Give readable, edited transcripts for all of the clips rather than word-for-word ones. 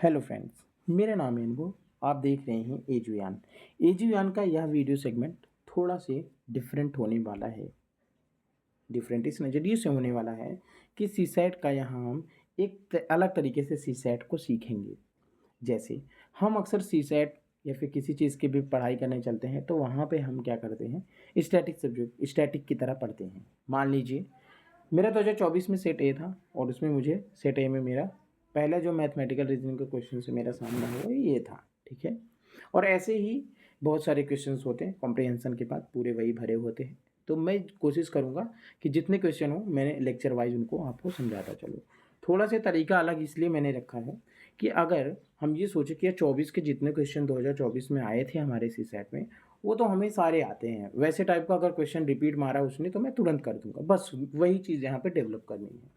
Hello friends, मेरा नाम है अनुभव। आप देख रहे हैं एजुयान। एजुयान का यह वीडियो सेगमेंट थोड़ा से डिफरेंट होने वाला है। डिफरेंट इस नज़रिए से होने वाला है कि सीसैट का यहाँ हम एक अलग तरीके से सीसैट को सीखेंगे। जैसे हम अक्सर सीसैट या फिर किसी चीज़ की भी पढ़ाई करने चलते हैं तो वहाँ पे हम क्या करते हैं, स्टैटिक सब्जेक्ट स्टैटिक की तरह पढ़ते हैं। मान लीजिए मेरा 2024 में सेट ए था और उसमें मुझे सेट ए में मेरा पहला जो मैथमेटिकल रीजनिंग का क्वेश्चन से मेरा सामना हुआ ये था, ठीक है। और ऐसे ही बहुत सारे क्वेश्चंस होते हैं कॉम्प्रिहेंशन के बाद, पूरे वही भरे होते हैं। तो मैं कोशिश करूँगा कि जितने क्वेश्चन हो मैंने लेक्चर वाइज उनको आपको समझाता चलूँ। थोड़ा सा तरीका अलग इसलिए मैंने रखा है कि अगर हम ये सोचें कि 24 के जितने क्वेश्चन 2024 में आए थे हमारे सी सेट में, वो तो हमें सारे आते हैं। वैसे टाइप का अगर क्वेश्चन रिपीट मारा उसने तो मैं तुरंत कर दूंगा, बस वही चीज़ यहाँ पे डेवलप करनी है।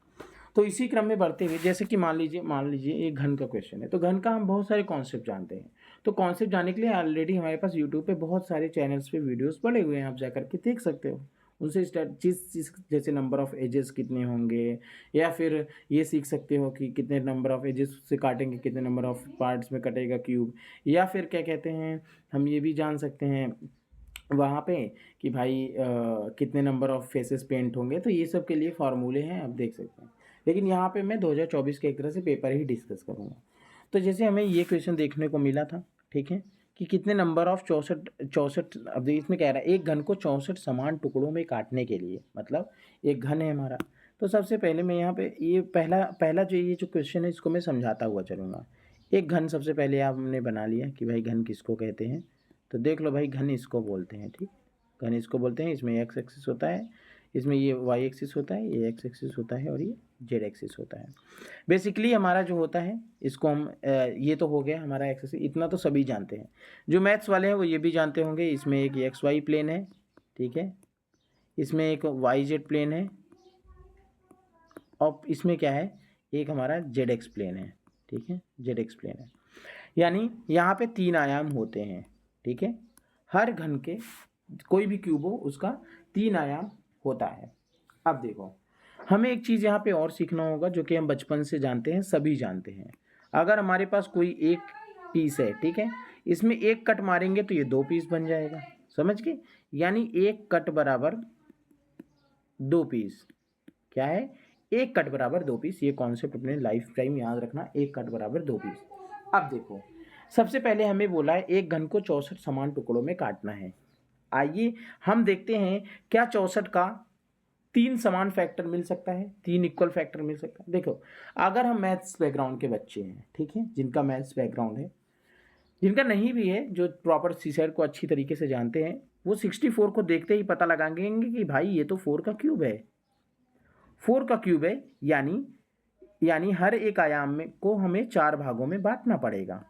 तो इसी क्रम में बढ़ते हुए, जैसे कि मान लीजिए एक घन का क्वेश्चन है, तो घन का हम बहुत सारे कॉन्सेप्ट जानते हैं। तो कॉन्सेप्ट जानने के लिए ऑलरेडी हमारे पास यूट्यूब पे बहुत सारे चैनल्स पे वीडियोस पड़े हुए हैं, आप जा करके देख सकते हो। उनसे चीज़ जैसे नंबर ऑफ़ एजेस कितने होंगे, या फिर ये सीख सकते हो कि कितने नंबर ऑफ़ एजेस से काटेंगे, कितने नंबर ऑफ़ पार्ट्स में कटेगा क्यूब, या फिर क्या कहते हैं, हम ये भी जान सकते हैं वहाँ पे कि भाई कितने नंबर ऑफ़ फेसेस पेंट होंगे। तो ये सब के लिए फार्मूले हैं, आप देख सकते हैं। लेकिन यहाँ पे मैं 2024 के एक तरह से पेपर ही डिस्कस करूँगा। तो जैसे हमें ये क्वेश्चन देखने को मिला था, ठीक है, कि कितने नंबर ऑफ़ 64 अब देखिए इसमें कह रहा है एक घन को 64 समान टुकड़ों में काटने के लिए, मतलब एक घन है हमारा। तो सबसे पहले मैं यहाँ पे ये पहला पहला जो ये जो क्वेश्चन है इसको मैं समझाता हुआ चलूँगा। एक घन सबसे पहले आपने बना लिया कि भाई घन किसको कहते हैं। तो देख लो भाई, घन इसको बोलते हैं, ठीक। घन इसको बोलते हैं, इसमें एक्स एक्सिस होता है, इसमें ये वाई एक्सिस होता है, ये एक्स एक्सिस होता है और ये जेड एक्सिस होता है। बेसिकली हमारा जो होता है इसको हम ये तो हो गया हमारा एक्सिस, इतना तो सभी जानते हैं। जो मैथ्स वाले हैं वो ये भी जानते होंगे, इसमें एक एक्स वाई प्लेन है, ठीक है, इसमें एक वाई जेड प्लेन है, और इसमें क्या है, एक हमारा जेड एक्स प्लेन है, ठीक है, जेड एक्स प्लेन है। यानी यहाँ पे 3 आयाम होते हैं, ठीक है। हर घन के कोई भी क्यूब हो उसका 3 आयाम होता है। अब देखो, हमें एक चीज़ यहाँ पे और सीखना होगा जो कि हम बचपन से जानते हैं, सभी जानते हैं। अगर हमारे पास कोई एक पीस है, ठीक है, इसमें एक कट मारेंगे तो ये 2 पीस बन जाएगा, समझ गए। यानी एक कट बराबर 2 पीस, क्या है, एक कट बराबर 2 पीस। ये कॉन्सेप्ट अपने लाइफ टाइम याद रखना, एक कट बराबर 2 पीस। अब देखो, सबसे पहले हमें बोला है एक घन को 64 समान टुकड़ों में काटना है। आइए हम देखते हैं क्या 64 का 3 समान फैक्टर मिल सकता है, 3 इक्वल फैक्टर मिल सकता है। देखो, अगर हम मैथ्स बैकग्राउंड के बच्चे हैं, ठीक है, जिनका मैथ्स बैकग्राउंड है, जिनका नहीं भी है, जो प्रॉपर सीसेट को अच्छी तरीके से जानते हैं, वो 64 को देखते ही पता लगाएंगे कि भाई ये तो 4 का क्यूब है। 4 का क्यूब है, यानी हर एक आयाम में को हमें 4 भागों में बांटना पड़ेगा।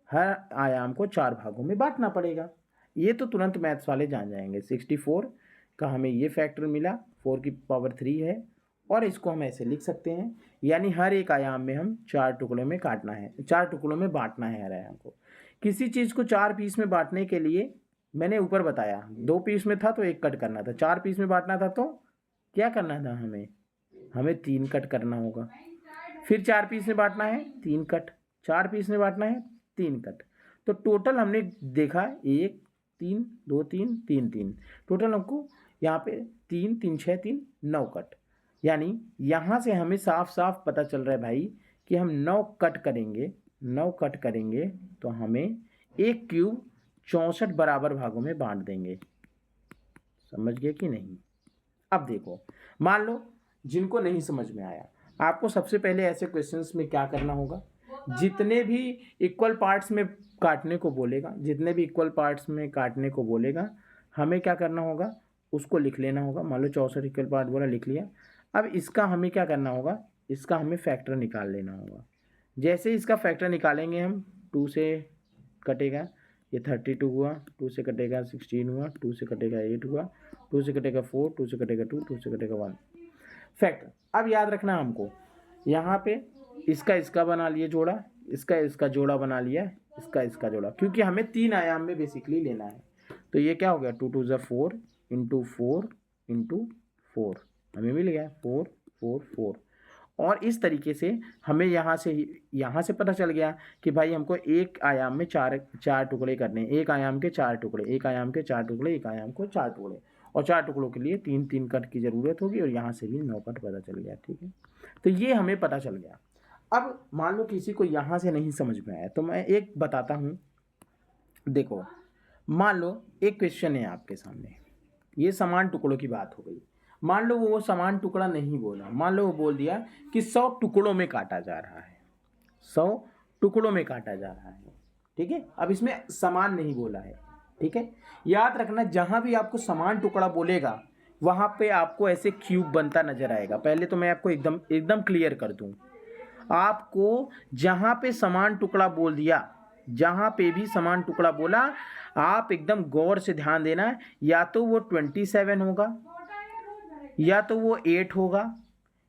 हर आयाम को 4 भागों में बांटना पड़ेगा। ये तो तुरंत मैथ्स वाले जान जाएंगे। 64 का हमें ये फैक्टर मिला, 4 की पावर 3 है, और इसको हम ऐसे लिख सकते हैं, यानी हर एक आयाम में हम 4 टुकड़ों में काटना है, 4 टुकड़ों में बांटना है हर आयाम को। किसी चीज़ को 4 पीस में बांटने के लिए मैंने ऊपर बताया 2 पीस में था तो एक कट करना था, 4 पीस में बांटना था तो क्या करना था, हमें 3 कट करना होगा। फिर 4 पीस में बांटना है, 3 कट, 4 पीस में बांटना है, 3 कट। तो टोटल हमने देखा 1 3 2 3 3 3, टोटल हमको यहाँ पे 3 3 6 3 9 कट। यानी यहाँ से हमें साफ साफ पता चल रहा है भाई कि हम 9 कट करेंगे, 9 कट करेंगे तो हमें एक क्यूब 64 बराबर भागों में बांट देंगे। समझ गए कि नहीं। अब देखो, मान लो जिनको नहीं समझ में आया, आपको सबसे पहले ऐसे क्वेश्चंस में क्या करना होगा, जितने भी इक्वल पार्ट्स में काटने को बोलेगा, जितने भी इक्वल पार्ट्स में काटने को बोलेगा, हमें क्या करना होगा, उसको लिख लेना होगा। मान लो 64 इक्वल पार्ट बोला, लिख लिया। अब इसका हमें क्या करना होगा, इसका हमें फैक्टर निकाल लेना होगा। जैसे इसका फैक्टर निकालेंगे हम, 2 से कटेगा, ये 32 हुआ, 2 से कटेगा 16 हुआ, 2 से कटेगा 8 हुआ, 2 से कटेगा 4, 2 से कटेगा 2, 2 से कटेगा 1 फैक्टर। अब याद रखना हमको, यहाँ पे इसका बना लिए जोड़ा, इसका जोड़ा बना लिया, इसका जोड़ा, क्योंकि हमें 3 आयाम में बेसिकली लेना है। तो ये क्या हो गया, 2 2 4 इंटू 4 इंटू 4, हमें मिल गया 4 4 4। और इस तरीके से हमें यहाँ से पता चल गया कि भाई हमको एक आयाम में चार टुकड़े करने हैं, एक आयाम के चार टुकड़े, एक आयाम के चार टुकड़े, एक आयाम को चार टुकड़े, और चार टुकड़ों के लिए 3-3 कट की ज़रूरत होगी, और यहाँ से भी 9 कट पता चल गया। ठीक है, तो ये हमें पता चल गया। अब मान लो किसी को यहाँ से नहीं समझ में आया तो मैं एक बताता हूँ। देखो, मान लो एक क्वेश्चन है आपके सामने, ये समान टुकड़ों की बात हो गई। मान लो वो समान टुकड़ा नहीं बोला, मान लो वो बोल दिया कि 100 टुकड़ों में काटा जा रहा है, 100 टुकड़ों में काटा जा रहा है। ठीक है, अब इसमें समान नहीं बोला है। ठीक है, याद रखना, जहाँ भी आपको समान टुकड़ा बोलेगा वहाँ पे आपको ऐसे क्यूब बनता नजर आएगा। पहले तो मैं आपको एकदम क्लियर कर दूँ, आपको जहाँ पे समान टुकड़ा बोल दिया, जहाँ पे भी समान टुकड़ा बोला, आप एकदम गौर से ध्यान देना, या तो वो 27 होगा, या तो वो 8 होगा,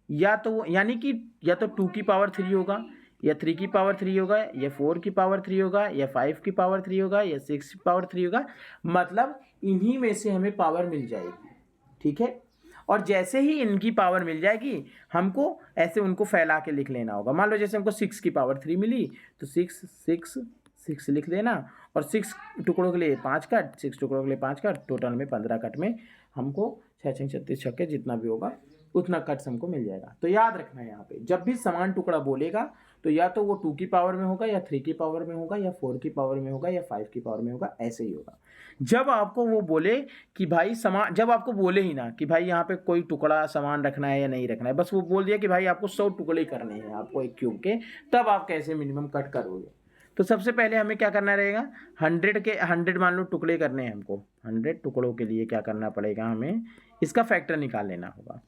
या तो वो यानी कि या तो 2 की पावर 3 होगा, या 3 की पावर 3 होगा, या 4 की पावर 3 होगा, या 5 की पावर 3 होगा, या 6 की पावर 3 होगा। मतलब इन्हीं में से हमें पावर मिल जाएगी। ठीक है, और जैसे ही इनकी पावर मिल जाएगी हमको ऐसे उनको फैला के लिख लेना होगा। मान लो जैसे हमको 6 की पावर 3 मिली तो 6 लिख देना, और 6 टुकड़ों के लिए 5 कट, 6 टुकड़ों के लिए 5 कट, टोटल में 15 कट में हमको 6 36 छक्के जितना भी होगा उतना कट्स हमको मिल जाएगा। तो याद रखना है, यहाँ पे जब भी समान टुकड़ा बोलेगा तो या तो वो 2 की पावर में होगा, या 3 की पावर में होगा, या 4 की पावर में होगा, या 5 की पावर में होगा, ऐसे ही होगा। जब आपको वो बोले कि भाई समान, जब आपको बोले ही ना कि भाई यहाँ पे कोई टुकड़ा समान रखना है या नहीं रखना है, बस वो बोल दिया कि भाई आपको 100 टुकड़े करने हैं आपको एक क्यूब के, तब आप कैसे मिनिमम कट करोगे। तो सबसे पहले हमें क्या करना रहेगा, 100 मान लो टुकड़े करने हैं हमको, 100 टुकड़ों के लिए क्या करना पड़ेगा, हमें इसका फैक्टर निकाल लेना होगा।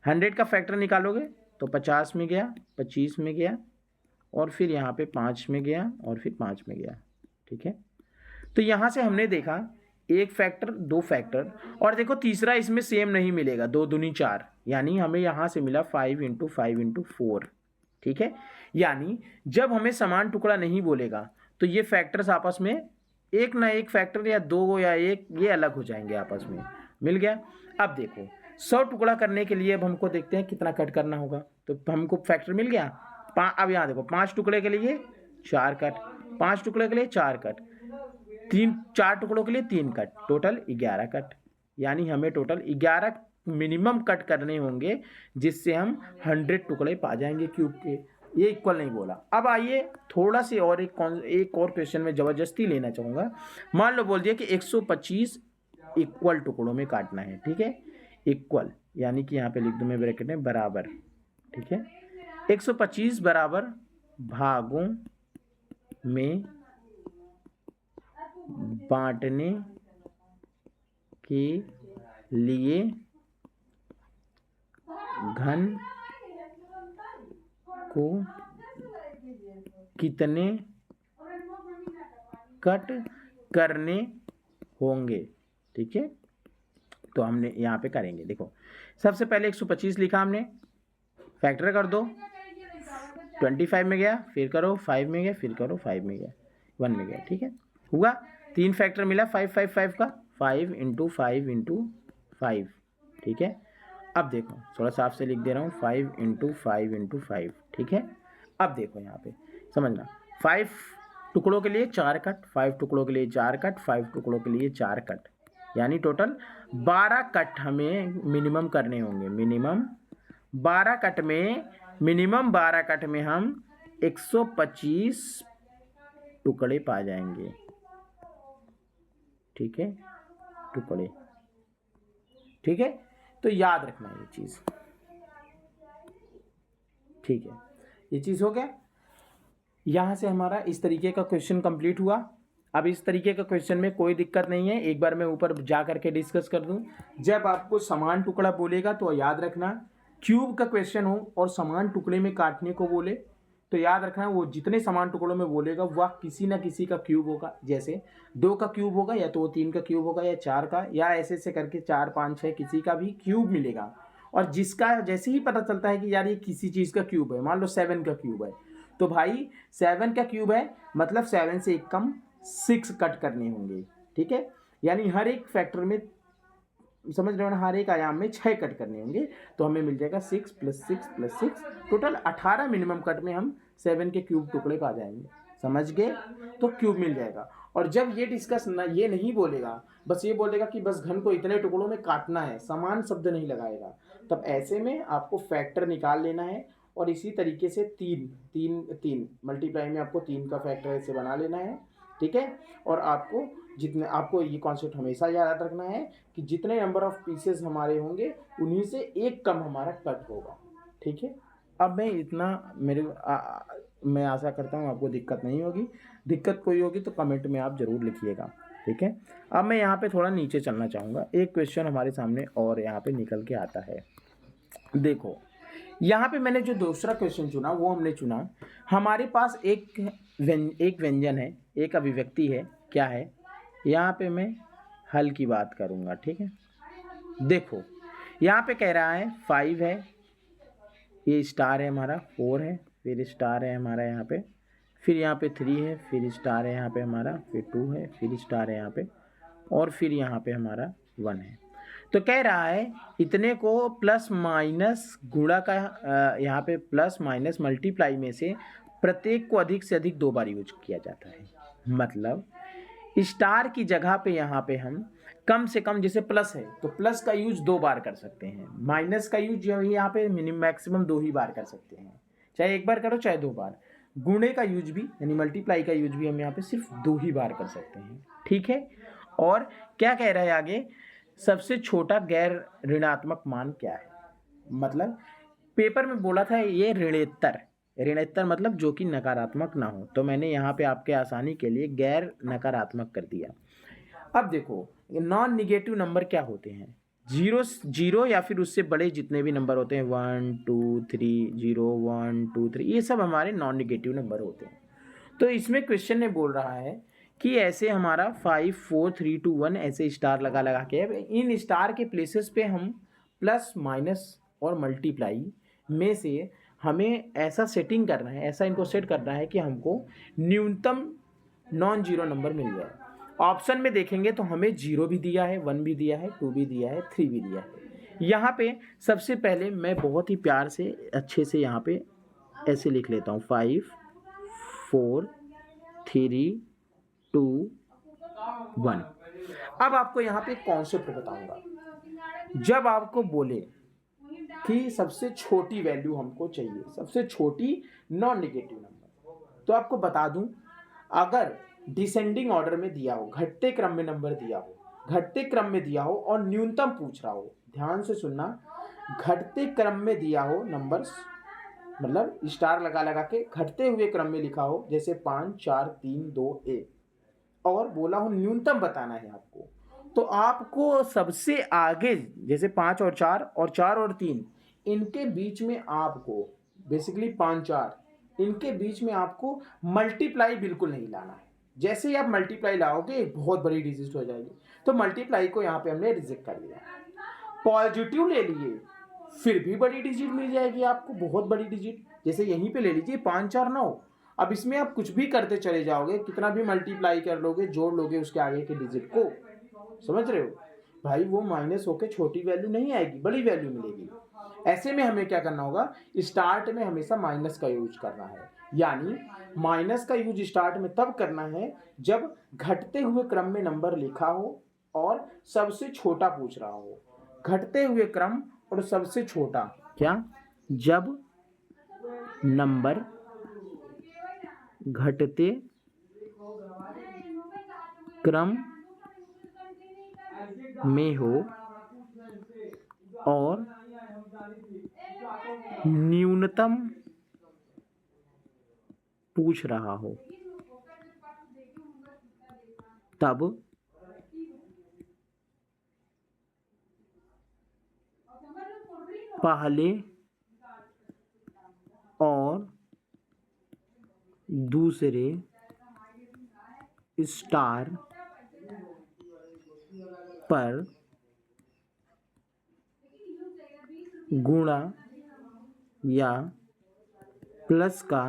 100 का फैक्टर निकालोगे तो 50 में गया, 25 में गया, और फिर यहाँ पे 5 में गया, और फिर 5 में गया। ठीक है, तो यहाँ से हमने देखा एक फैक्टर, दो फैक्टर, और देखो तीसरा इसमें सेम नहीं मिलेगा, 2 दूनी 4, यानी हमें यहाँ से मिला 5 × 5 × 4। ठीक है, यानी जब हमें समान टुकड़ा नहीं बोलेगा तो ये फैक्टर्स आपस में एक ना एक फैक्टर या 2 या 1 ये अलग हो जाएंगे आपस में। मिल गया। अब देखो 100 टुकड़ा करने के लिए अब हमको देखते हैं कितना कट करना होगा, तो हमको फैक्टर मिल गया। अब यहाँ देखो 5 टुकड़े के लिए 4 कट, 5 टुकड़े के लिए 4 कट, 4 टुकड़ों के लिए 3 कट, टोटल 11 कट। यानी हमें टोटल 11 मिनिमम कट करने होंगे जिससे हम 100 टुकड़े पा जाएंगे क्यूब के। ये इक्वल नहीं बोला। अब आइए थोड़ा सी और एक और क्वेश्चन में ज़बरदस्ती लेना चाहूँगा। मान लो बोल दिया कि 125 इक्वल टुकड़ों में काटना है। ठीक है, इक्वल यानी कि यहाँ पे लिख दूँ मैं ब्रैकेट में बराबर। ठीक है, 125 बराबर भागों में बांटने के लिए घन को कितने कट करने होंगे। ठीक है, तो हमने यहाँ पे करेंगे। देखो सबसे पहले 125 लिखा हमने, फैक्टर कर दो, 25 में गया, फिर करो 5 में गया, फिर करो 5 में गया, 1 में गया। ठीक है, हुआ 3 फैक्टर मिला 5 5 5 का, 5 × 5 × 5। ठीक है, अब देखो थोड़ा साफ से लिख दे रहा हूँ, 5 × 5 × 5। ठीक है, अब देखो यहाँ पे समझना, 5 टुकड़ों के लिए 4 कट, 5 टुकड़ों के लिए 4 कट, 5 टुकड़ों के लिए 4 कट, यानी टोटल 12 कट हमें मिनिमम करने होंगे। मिनिमम 12 कट में हम 125 टुकड़े पा जाएंगे। ठीक है, टुकड़े। ठीक है, तो याद रखना ये चीज़। ठीक है, ये चीज़ हो गया। यहाँ से हमारा इस तरीके का क्वेश्चन कंप्लीट हुआ। अब इस तरीके का क्वेश्चन में कोई दिक्कत नहीं है, एक बार मैं ऊपर जा करके डिस्कस कर दूं। जब आपको समान टुकड़ा बोलेगा तो याद रखना, क्यूब का क्वेश्चन हो और समान टुकड़े में काटने को बोले तो याद रखना वो जितने समान टुकड़ों में बोलेगा वह किसी ना किसी का क्यूब होगा। जैसे 2 का क्यूब होगा, या तो वो 3 का क्यूब होगा, या 4 का, या ऐसे ऐसे करके 4 5 6 किसी का भी क्यूब मिलेगा। और जिसका जैसे ही पता चलता है कि यार ये किसी चीज़ का क्यूब है, मान लो 7 का क्यूब है, तो भाई 7 का क्यूब है मतलब 7 से एक कम 6 कट करने होंगे। ठीक है, यानी हर एक फैक्टर में समझ रहे हो ना, हर एक आयाम में 6 कट करने होंगे, तो हमें मिल जाएगा 6 + 6 + 6, टोटल 18 मिनिमम कट में हम 7 के क्यूब टुकड़े पा जाएंगे। समझ गए? तो क्यूब मिल जाएगा। और जब ये डिस्कस ना, ये नहीं बोलेगा, बस ये बोलेगा कि बस घन को इतने टुकड़ों में काटना है, समान शब्द नहीं लगाएगा, तब ऐसे में आपको फैक्टर निकाल लेना है। और इसी तरीके से 3 मल्टीप्लाई में आपको 3 का फैक्टर ऐसे बना लेना है, ठीक है। और आपको ये कॉन्सेप्ट हमेशा याद रखना है कि जितने नंबर ऑफ पीसेस हमारे होंगे उन्हीं से एक कम हमारा कट होगा, ठीक है। अब मैं इतना मैं आशा करता हूँ आपको दिक्कत नहीं होगी। दिक्कत कोई होगी तो कमेंट में आप ज़रूर लिखिएगा, ठीक है। अब मैं यहाँ पे थोड़ा नीचे चलना चाहूँगा। एक क्वेश्चन हमारे सामने और यहाँ पे निकल के आता है। देखो यहाँ पे मैंने जो दूसरा क्वेश्चन चुना वो हमने चुना, हमारे पास एक व्यंजन है, एक अभिव्यक्ति है, क्या है। यहाँ पे मैं हल की बात करूँगा, ठीक है। देखो यहाँ पे कह रहा है 5 है, ये स्टार है हमारा, 4 है, फिर स्टार है हमारा यहाँ पे, फिर यहाँ पे 3 है, फिर स्टार है यहाँ पे हमारा, फिर 2 है, फिर स्टार है यहाँ पे, और फिर यहाँ पे हमारा 1 है। तो कह रहा है इतने को प्लस माइनस गुणा का यहाँ पे प्लस माइनस मल्टीप्लाई में से प्रत्येक को अधिक से अधिक 2 बार यूज किया जाता है। मतलब स्टार की जगह पे यहाँ पे हम कम से कम, जैसे प्लस है तो प्लस का यूज 2 बार कर सकते हैं, माइनस का यूज यहाँ पे मिनिमम मैक्सिमम 2 ही बार कर सकते हैं, चाहे एक बार करो चाहे 2 बार। गुणे का यूज भी यानी मल्टीप्लाई का यूज भी हम यहाँ पे सिर्फ 2 ही बार कर सकते हैं, ठीक है। और क्या कह रहा है आगे, सबसे छोटा गैर ऋणात्मक मान क्या है। मतलब पेपर में बोला था ये ऋणोत्तर मतलब जो कि नकारात्मक ना हो, तो मैंने यहाँ पे आपके आसानी के लिए गैर नकारात्मक कर दिया। अब देखो नॉन निगेटिव नंबर क्या होते हैं, जीरो या फिर उससे बड़े जितने भी नंबर होते हैं, 1 2 3, 0 1 2 3, ये सब हमारे नॉन निगेटिव नंबर होते हैं। तो इसमें क्वेश्चन ने बोल रहा है कि ऐसे हमारा 5 4 3 2 1 ऐसे स्टार लगा लगा के, इन स्टार के प्लेसेस पे हम प्लस माइनस और मल्टीप्लाई में से हमें ऐसा सेटिंग करना है, ऐसा इनको सेट करना है कि हमको न्यूनतम नॉन जीरो नंबर मिल जाए। ऑप्शन में देखेंगे तो हमें 0 भी दिया है, 1 भी दिया है, 2 भी दिया है, 3 भी दिया है। यहाँ पे सबसे पहले मैं बहुत ही प्यार से अच्छे से यहाँ पे ऐसे लिख लेता हूँ 5 4 3 2 1। अब आपको यहाँ पे कॉन्सेप्ट बताऊंगा, जब आपको बोले कि सबसे छोटी वैल्यू हमको चाहिए, सबसे छोटी नॉन नेगेटिव नंबर, तो आपको बता दूं, अगर डिसेंडिंग ऑर्डर में दिया हो, घटते क्रम में नंबर दिया हो, घटते क्रम में दिया हो और न्यूनतम पूछ रहा हो, ध्यान से सुनना, घटते क्रम में दिया हो नंबर्स, मतलब स्टार लगा लगा के घटते हुए क्रम में लिखा हो, जैसे 5 4 3 2 1, और बोला हो न्यूनतम बताना है आपको, तो आपको सबसे आगे जैसे 5 और 4 और 4 और 3 इनके बीच में आपको बेसिकली 5 4 इनके बीच में आपको मल्टीप्लाई बिल्कुल नहीं लाना है। जैसे ही आप मल्टीप्लाई लाओगे बहुत बड़ी डिजिट हो जाएगी, तो मल्टीप्लाई को यहाँ पे हमने रिजेक्ट कर लिया। पॉजिटिव ले लिए फिर भी बड़ी डिजिट मिल जाएगी आपको, बहुत बड़ी डिजिट, जैसे यहीं पे ले लीजिए 5 4 9। अब इसमें आप कुछ भी करते चले जाओगे, कितना भी मल्टीप्लाई कर लोगे, जोड़ लोगे उसके आगे के डिजिट को, समझ रहे हो भाई, वो माइनस होके छोटी वैल्यू नहीं आएगी, बड़ी वैल्यू मिलेगी। ऐसे में हमें क्या करना होगा, स्टार्ट में हमेशा माइनस का यूज करना है, यानी माइनस का यूज स्टार्ट में तब करना है जब घटते हुए क्रम में नंबर लिखा हो और सबसे छोटा पूछ रहा हो। घटते हुए क्रम और सबसे छोटा क्या, जब नंबर घटते क्रम में हो और न्यूनतम पूछ रहा हो, तब पहले और दूसरे स्टार पर गुणा या प्लस का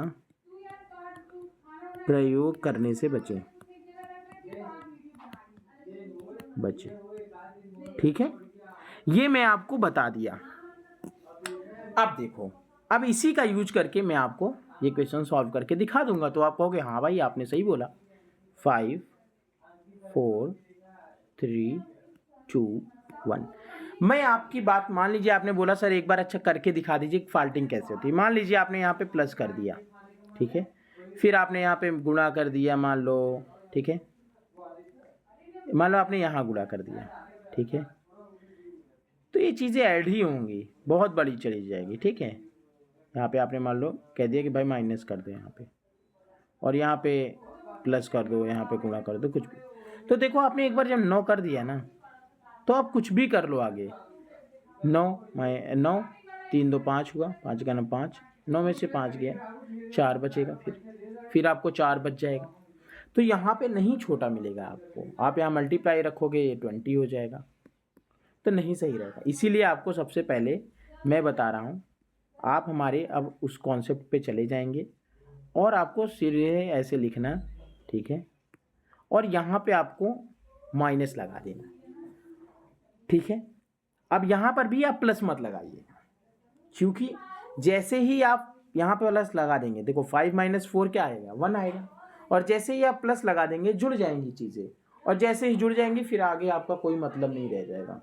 प्रयोग करने से बचे, ठीक है। ये मैं आपको बता दिया। अब देखो, अब इसी का यूज करके मैं आपको ये क्वेश्चन सॉल्व करके दिखा दूंगा, तो आप कहोगे हाँ भाई आपने सही बोला। 5 4 3 2 1। मैं आपकी बात, मान लीजिए आपने बोला सर एक बार अच्छा करके दिखा दीजिए फाल्टिंग कैसे होती है। मान लीजिए आपने यहाँ पे प्लस कर दिया, ठीक है, फिर आपने यहाँ पे गुणा कर दिया, मान लो, ठीक है, मान लो आपने यहाँ गुणा कर दिया, ठीक है, तो ये चीज़ें ऐड ही होंगी, बहुत बड़ी चली जाएगी, ठीक है। यहाँ पे आपने मान लो कह दिया कि भाई माइनस कर दो यहाँ पे, और यहाँ पे प्लस कर दो, यहाँ पे गुणा कर दो, कुछ भी। तो देखो आपने एक बार जब 9 कर दिया ना, तो आप कुछ भी कर लो आगे। 9 3 2 5 हुआ, 5 का 9 5, 9 में से 5 गया, 4 बचेगा, फिर आपको 4 बच जाएगा। तो यहाँ पे नहीं छोटा मिलेगा आपको, आप यहाँ मल्टीप्लाई रखोगे ये 20 हो जाएगा, तो नहीं सही रहेगा। इसीलिए आपको सबसे पहले मैं बता रहा हूँ, आप हमारे अब उस कॉन्सेप्ट पे चले जाएंगे और आपको सीधे ऐसे लिखना, ठीक है, और यहाँ पे आपको माइनस लगा देना, ठीक है। अब यहाँ पर भी आप प्लस मत लगाइए, क्योंकि जैसे ही आप यहाँ पे प्लस लगा देंगे, देखो 5 - 4 क्या आएगा, 1 आएगा, और जैसे ही आप प्लस लगा देंगे जुड़ जाएंगी चीज़ें, और जैसे ही जुड़ जाएंगी फिर आगे आपका कोई मतलब नहीं रह जाएगा,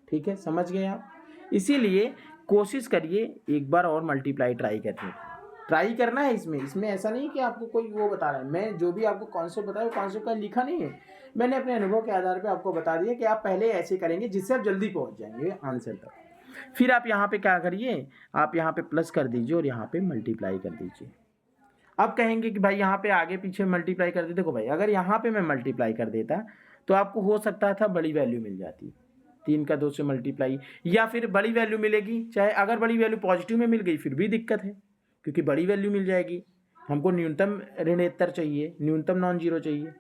ठीक है, समझ गए आप। इसीलिए कोशिश करिए एक बार और मल्टीप्लाई ट्राई करना है। इसमें ऐसा नहीं कि आपको कोई वो बता रहा है, मैं जो भी आपको कॉन्सेप्ट बताया वो कॉन्सेप्ट का लिखा नहीं है, मैंने अपने अनुभव के आधार पे आपको बता दिया कि आप पहले ऐसे करेंगे जिससे आप जल्दी पहुंच जाएंगे आंसर तक। फिर आप यहाँ पे क्या करिए, आप यहाँ पे प्लस कर दीजिए और यहाँ पे मल्टीप्लाई कर दीजिए। अब कहेंगे कि भाई यहाँ पे आगे पीछे मल्टीप्लाई कर दे, देखो भाई अगर यहाँ पे मैं मल्टीप्लाई कर देता तो आपको हो सकता था बड़ी वैल्यू मिल जाती, 3 का 2 से मल्टीप्लाई, या फिर बड़ी वैल्यू मिलेगी, चाहे अगर बड़ी वैल्यू पॉजिटिव में मिल गई फिर भी दिक्कत है, क्योंकि बड़ी वैल्यू मिल जाएगी, हमको न्यूनतम ऋणोत्तर चाहिए, न्यूनतम नॉन जीरो चाहिए,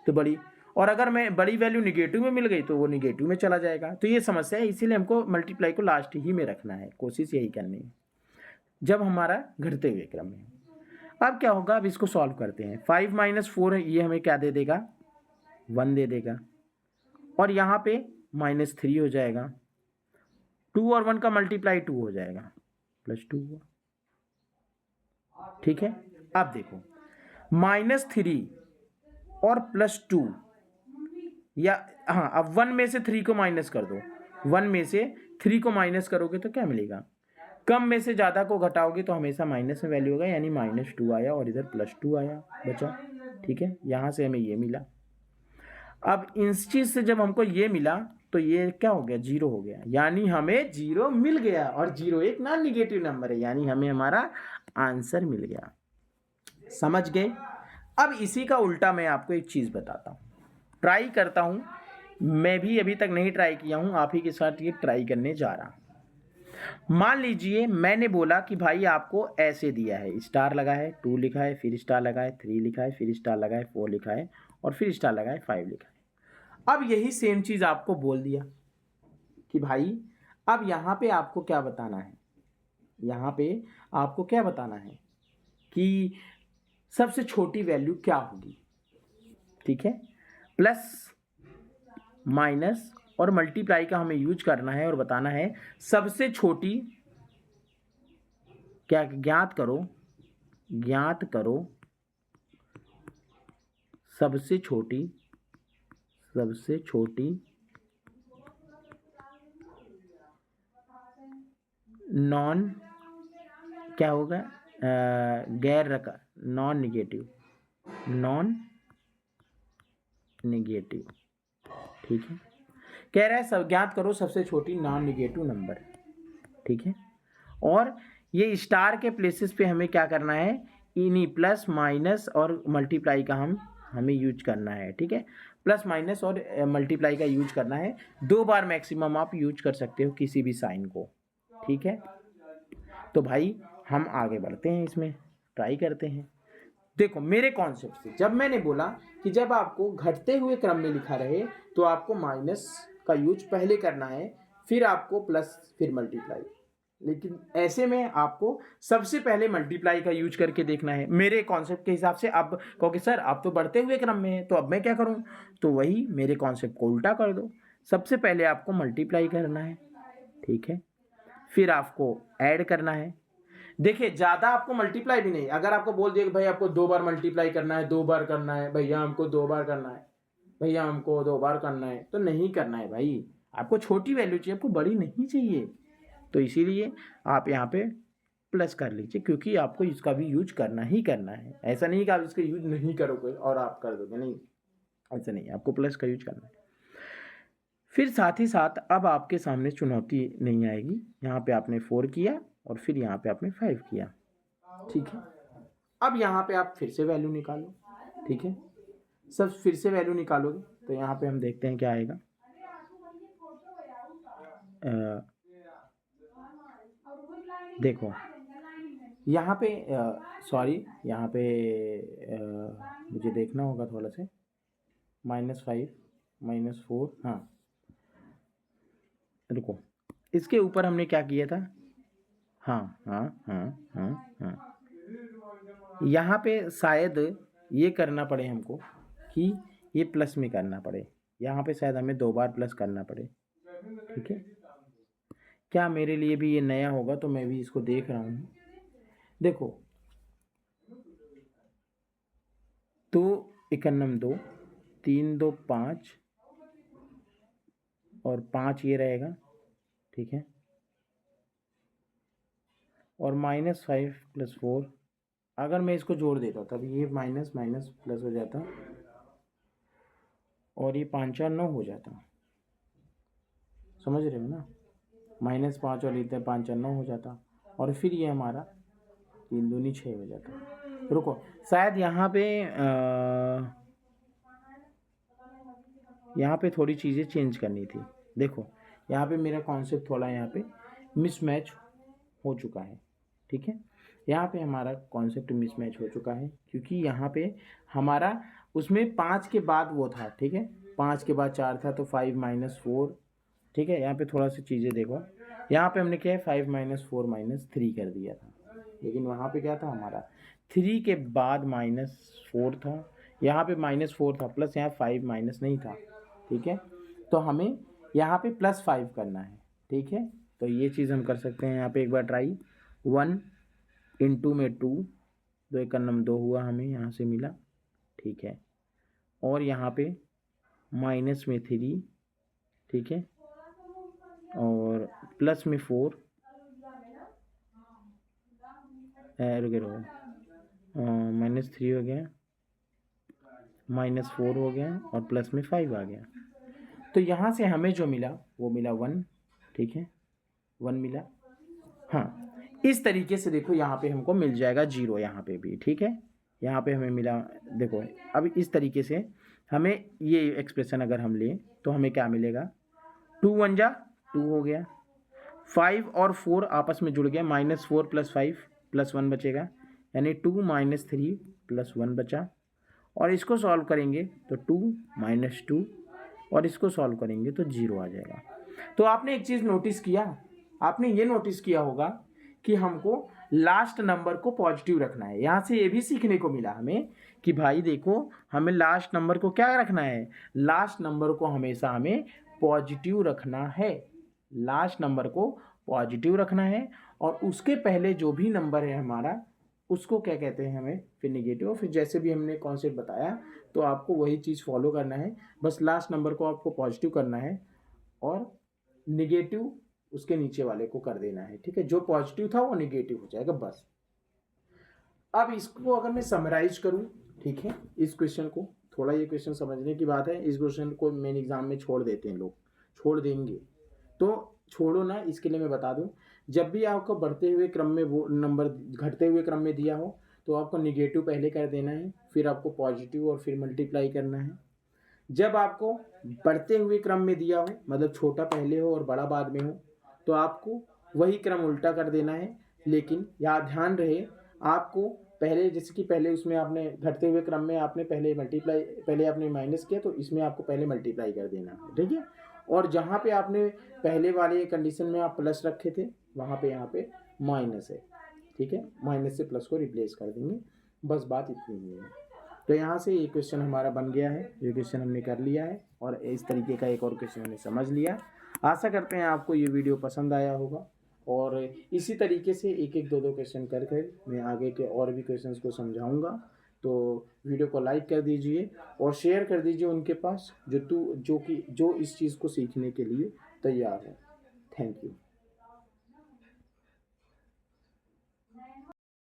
तो बड़ी, और अगर मैं बड़ी वैल्यू निगेटिव में मिल गई तो वो निगेटिव में चला जाएगा, तो ये समस्या है। इसीलिए हमको मल्टीप्लाई को लास्ट ही में रखना है, कोशिश यही करनी है जब हमारा घटते हुए क्रम में। अब क्या होगा, अब इसको सॉल्व करते हैं। 5 - 4 ये हमें क्या दे देगा, 1 दे देगा, और यहाँ पे -3 हो जाएगा, 2 और 1 का मल्टीप्लाई 2 हो जाएगा, +2 हुआ, ठीक है। अब देखो -3 और +2, या हाँ, अब 1 में से 3 को माइनस कर दो, 1 में से 3 को माइनस करोगे तो क्या मिलेगा, कम में से ज़्यादा को घटाओगे तो हमेशा माइनस में वैल्यू होगा, यानी -2 आया और इधर +2 आया बचा, ठीक है। यहाँ से हमें ये मिला। अब इस चीज़ से जब हमको ये मिला तो ये क्या हो गया, 0 हो गया, यानी हमें 0 मिल गया, और 0 एक नॉन निगेटिव नंबर है, यानी हमें हमारा आंसर मिल गया। समझ गए। अब इसी का उल्टा मैं आपको एक चीज़ बताता हूँ, ट्राई करता हूँ, मैं भी अभी तक नहीं ट्राई किया हूँ, आप ही के साथ ये ट्राई करने जा रहा हूँ। मान लीजिए मैंने बोला कि भाई आपको ऐसे दिया है, स्टार लगा है, 2 लिखा है, फिर स्टार लगा है, 3 लिखा है, फिर स्टार लगा है, 4 लिखा है, और फिर स्टार लगा है, 5 लिखा है। अब यही सेम चीज़ आपको बोल दिया कि भाई अब यहाँ पे आपको क्या बताना है, यहाँ पे आपको क्या बताना है कि सबसे छोटी वैल्यू क्या होगी, ठीक है। प्लस माइनस और मल्टीप्लाई का हमें यूज करना है और बताना है सबसे छोटी, क्या ज्ञात करो सबसे छोटी नॉन, क्या होगा, गैर रका, नॉन निगेटिव, ठीक है। कह रहा है सब ज्ञात करो सबसे छोटी नॉन निगेटिव नंबर, ठीक है। और ये स्टार के प्लेसेस पे हमें क्या करना है, इन्हीं प्लस माइनस और मल्टीप्लाई का हमें यूज करना है, ठीक है। प्लस माइनस और मल्टीप्लाई का यूज करना है, 2 बार मैक्सिमम आप यूज कर सकते हो किसी भी साइन को, ठीक है। तो भाई हम आगे बढ़ते हैं, इसमें ट्राई करते हैं। देखो मेरे कॉन्सेप्ट से जब मैंने बोला कि जब आपको घटते हुए क्रम में लिखा रहे तो आपको माइनस का यूज पहले करना है, फिर आपको प्लस, फिर मल्टीप्लाई, लेकिन ऐसे में आपको सबसे पहले मल्टीप्लाई का यूज करके देखना है मेरे कॉन्सेप्ट के हिसाब से। अब कहोगे सर आप तो बढ़ते हुए क्रम में है, तो अब मैं क्या करूं, तो वही मेरे कॉन्सेप्ट को उल्टा कर दो, सबसे पहले आपको मल्टीप्लाई करना है, ठीक है। फिर आपको ऐड करना है। देखिए ज़्यादा आपको मल्टीप्लाई भी नहीं, अगर आपको बोल दिया कि भाई आपको 2 बार मल्टीप्लाई करना है, 2 बार करना है, भैया हमको 2 बार करना है, भैया हमको 2 बार करना है, तो नहीं करना है भाई। आपको छोटी वैल्यू चाहिए, आपको बड़ी नहीं चाहिए। तो इसीलिए आप यहाँ पे प्लस कर लीजिए, क्योंकि आपको इसका भी यूज करना ही करना है। ऐसा नहीं कि आप इसका यूज नहीं करोगे और आप कर दोगे, नहीं, ऐसा नहीं, आपको प्लस का यूज करना है। फिर साथ ही साथ अब आपके सामने चुनौती नहीं आएगी। यहाँ पे आपने 4 किया और फिर यहाँ पे आपने 5 किया, ठीक है। अब यहाँ पे आप फिर से वैल्यू निकालो, ठीक है। सब फिर से वैल्यू निकालोगे तो यहाँ पे हम देखते हैं क्या आएगा। देखो यहाँ पे सॉरी, यहाँ पे मुझे देखना होगा थोड़ा सा, -5 -4, हाँ रुको, इसके ऊपर हमने क्या किया था, हाँ हाँ हाँ हाँ हाँ, यहाँ पे शायद ये करना पड़े हमको कि ये प्लस में करना पड़े, यहाँ पे शायद हमें 2 बार प्लस करना पड़े, ठीक है। क्या मेरे लिए भी ये नया होगा, तो मैं भी इसको देख रहा हूँ। देखो 2 एकन्नम 2, 3 2 5 और 5 ये रहेगा, ठीक है। और -5 + 4, अगर मैं इसको जोड़ देता तब ये माइनस माइनस प्लस हो जाता और ये 5 4 9 हो जाता, समझ रहे हो ना। -5 और इतने 5 4 9 हो जाता और फिर ये हमारा 3 दूनी 6 हो जाता। रुको, शायद यहाँ पे थोड़ी चीज़ें चेंज करनी थी। देखो यहाँ पे मेरा कॉन्सेप्ट थोड़ा यहाँ पे मिसमैच हो चुका है, ठीक है। यहाँ पे हमारा कॉन्सेप्ट मिसमैच हो चुका है, क्योंकि यहाँ पे हमारा उसमें 5 के बाद वो था, ठीक है, 5 के बाद 4 था, तो 5 - 4, ठीक है। यहाँ पे थोड़ा सी चीज़ें देखो, यहाँ पे हमने क्या है 5 - 4 - 3 कर दिया था, लेकिन वहाँ पे क्या था हमारा 3 के बाद -4 था, यहाँ पे -4 था प्लस यहाँ 5 माइनस नहीं था, ठीक है। तो हमें यहाँ पे +5 करना है, ठीक है। तो ये चीज़ हम कर सकते हैं यहाँ पे एक बार ट्राई। 1 × में 2, 2 एकन्नम 2 हुआ, हमें यहाँ से मिला, ठीक है। और यहाँ पे माइनस में 3, ठीक है, और प्लस में 4, रुके -3 हो गया, -4 हो गया और प्लस में 5 आ गया। तो यहाँ से हमें जो मिला वो मिला 1, ठीक है, 1 मिला। हाँ, इस तरीके से देखो यहाँ पे हमको मिल जाएगा 0, यहाँ पे भी, ठीक है। यहाँ पे हमें मिला, देखो अब इस तरीके से हमें ये एक्सप्रेशन अगर हम लें तो हमें क्या मिलेगा, 2 1 जा 2 हो गया, 5 और 4 आपस में जुड़ गया, -4 + 5 + 1 बचेगा, यानी 2 - 3 + 1 बचा। और इसको सॉल्व करेंगे तो 2 - 2 और इसको सॉल्व करेंगे तो 0 आ जाएगा। तो आपने एक चीज़ नोटिस किया, आपने ये नोटिस किया होगा कि हमको लास्ट नंबर को पॉजिटिव रखना है। यहाँ से ये भी सीखने को मिला हमें कि भाई देखो हमें लास्ट नंबर को क्या रखना है, लास्ट नंबर को हमेशा हमें पॉजिटिव रखना है, लास्ट नंबर को पॉजिटिव रखना है। और उसके पहले जो भी नंबर है हमारा उसको क्या कहते हैं हमें, फिर निगेटिव। फिर जैसे भी हमने कॉन्सेप्ट बताया तो आपको वही चीज़ फॉलो करना है, बस लास्ट नंबर को आपको पॉजिटिव करना है और निगेटिव उसके नीचे वाले को कर देना है, ठीक है। जो पॉजिटिव था वो निगेटिव हो जाएगा, बस। अब इसको अगर मैं समराइज करूं, ठीक है, इस क्वेश्चन को, थोड़ा ये क्वेश्चन समझने की बात है, इस क्वेश्चन को मेन एग्जाम में छोड़ देते हैं लोग, छोड़ देंगे तो छोड़ो ना, इसके लिए मैं बता दूं, जब भी आपको बढ़ते हुए क्रम में वो नंबर घटते हुए क्रम में दिया हो तो आपको निगेटिव पहले कर देना है, फिर आपको पॉजिटिव और फिर मल्टीप्लाई करना है। जब आपको बढ़ते हुए क्रम में दिया हो, मतलब छोटा पहले हो और बड़ा बाद में हो, तो आपको वही क्रम उल्टा कर देना है। लेकिन यहाँ ध्यान रहे, आपको पहले जैसे कि पहले उसमें आपने घटते हुए क्रम में आपने पहले आपने माइनस किया, तो इसमें आपको पहले मल्टीप्लाई कर देना है, ठीक है। और जहाँ पे आपने पहले वाले कंडीशन में आप प्लस रखे थे वहाँ पे यहाँ पे माइनस है, ठीक है, माइनस से प्लस को रिप्लेस कर देंगे, बस बात इतनी ही है। तो यहाँ से ये क्वेश्चन हमारा बन गया है, ये क्वेश्चन हमने कर लिया है और इस तरीके का एक और क्वेश्चन हमने समझ लिया। आशा करते हैं आपको ये वीडियो पसंद आया होगा और इसी तरीके से एक एक दो दो क्वेश्चन कर कर मैं आगे के और भी क्वेश्चंस को समझाऊंगा। तो वीडियो को लाइक कर दीजिए और शेयर कर दीजिए उनके पास जो इस चीज़ को सीखने के लिए तैयार है। Thank you.